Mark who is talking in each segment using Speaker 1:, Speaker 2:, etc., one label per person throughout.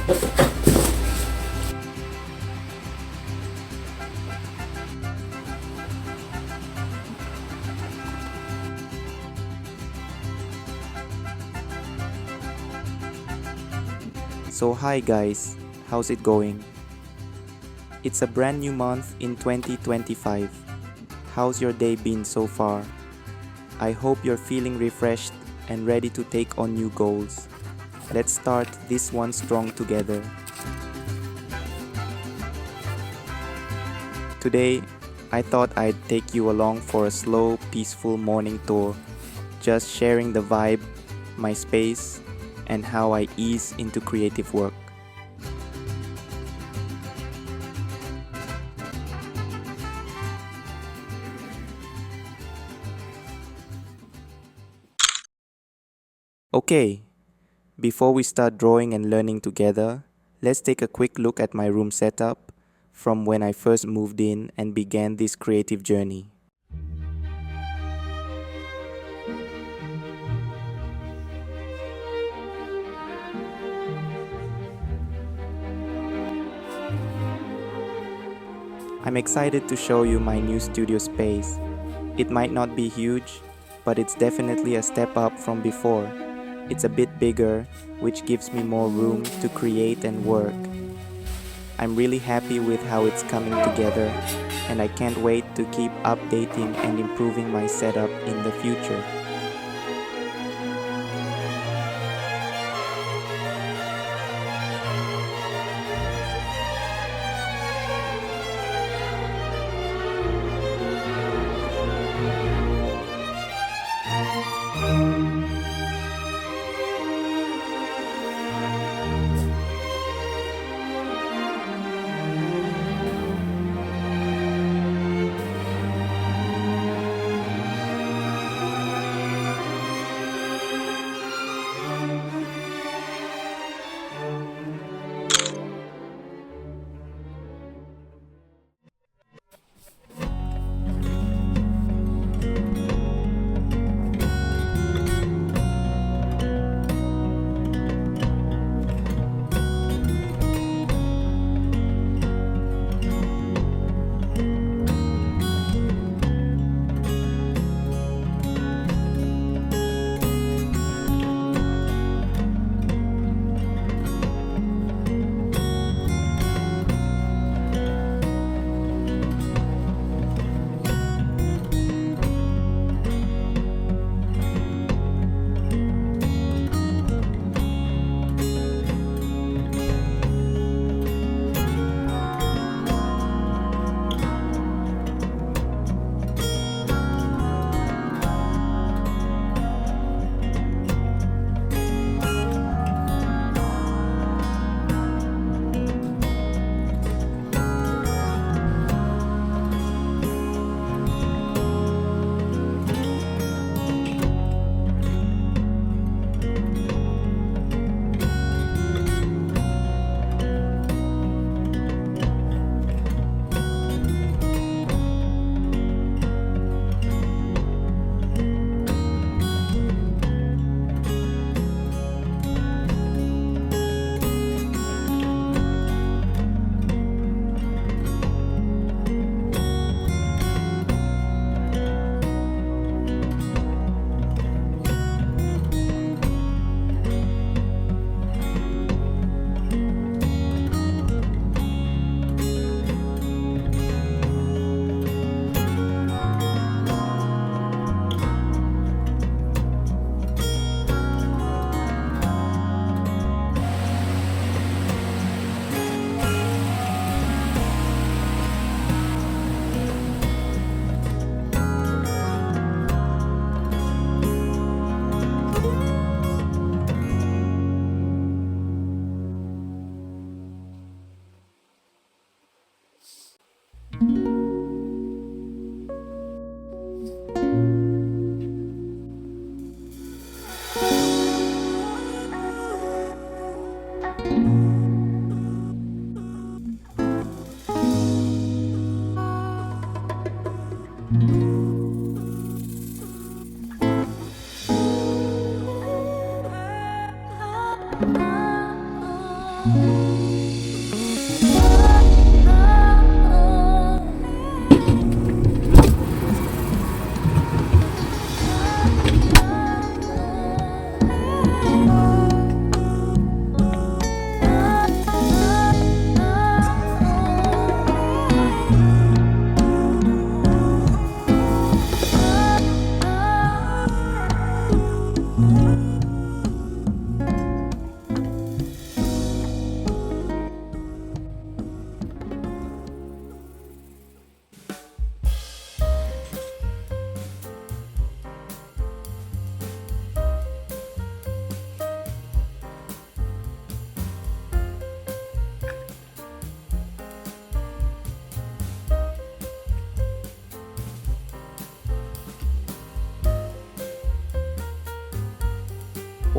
Speaker 1: So hi guys, how's it going? It's a brand new month in 2025. How's your day been so far? I hope you're feeling refreshed and ready to take on new goals. Let's start this one strong together. Today, I thought I'd take you along for a slow, peaceful morning tour, just sharing the vibe, my space, and how I ease into creative work. Okay, before we start drawing and learning together, let's take a quick look at my room setup from when I first moved in and began this creative journey. I'm excited to show you my new studio space. It might not be huge, but it's definitely a step up from before. It's a bit bigger, which gives me more room to create and work. I'm really happy with how it's coming together, and I can't wait to keep updating and improving my setup in the future.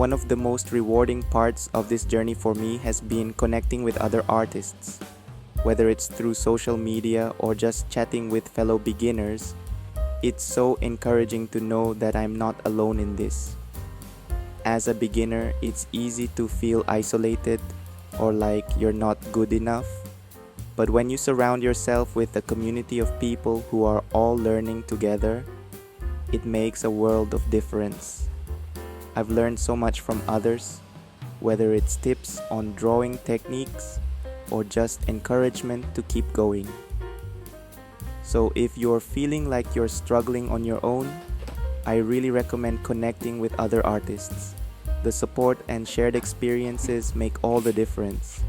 Speaker 1: One of the most rewarding parts of this journey for me has been connecting with other artists. Whether it's through social media or just chatting with fellow beginners, it's so encouraging to know that I'm not alone in this. As a beginner, it's easy to feel isolated or like you're not good enough. But when you surround yourself with a community of people who are all learning together, it makes a world of difference. I've learned so much from others, whether it's tips on drawing techniques or just encouragement to keep going. So if you're feeling like you're struggling on your own, I really recommend connecting with other artists. The support and shared experiences make all the difference.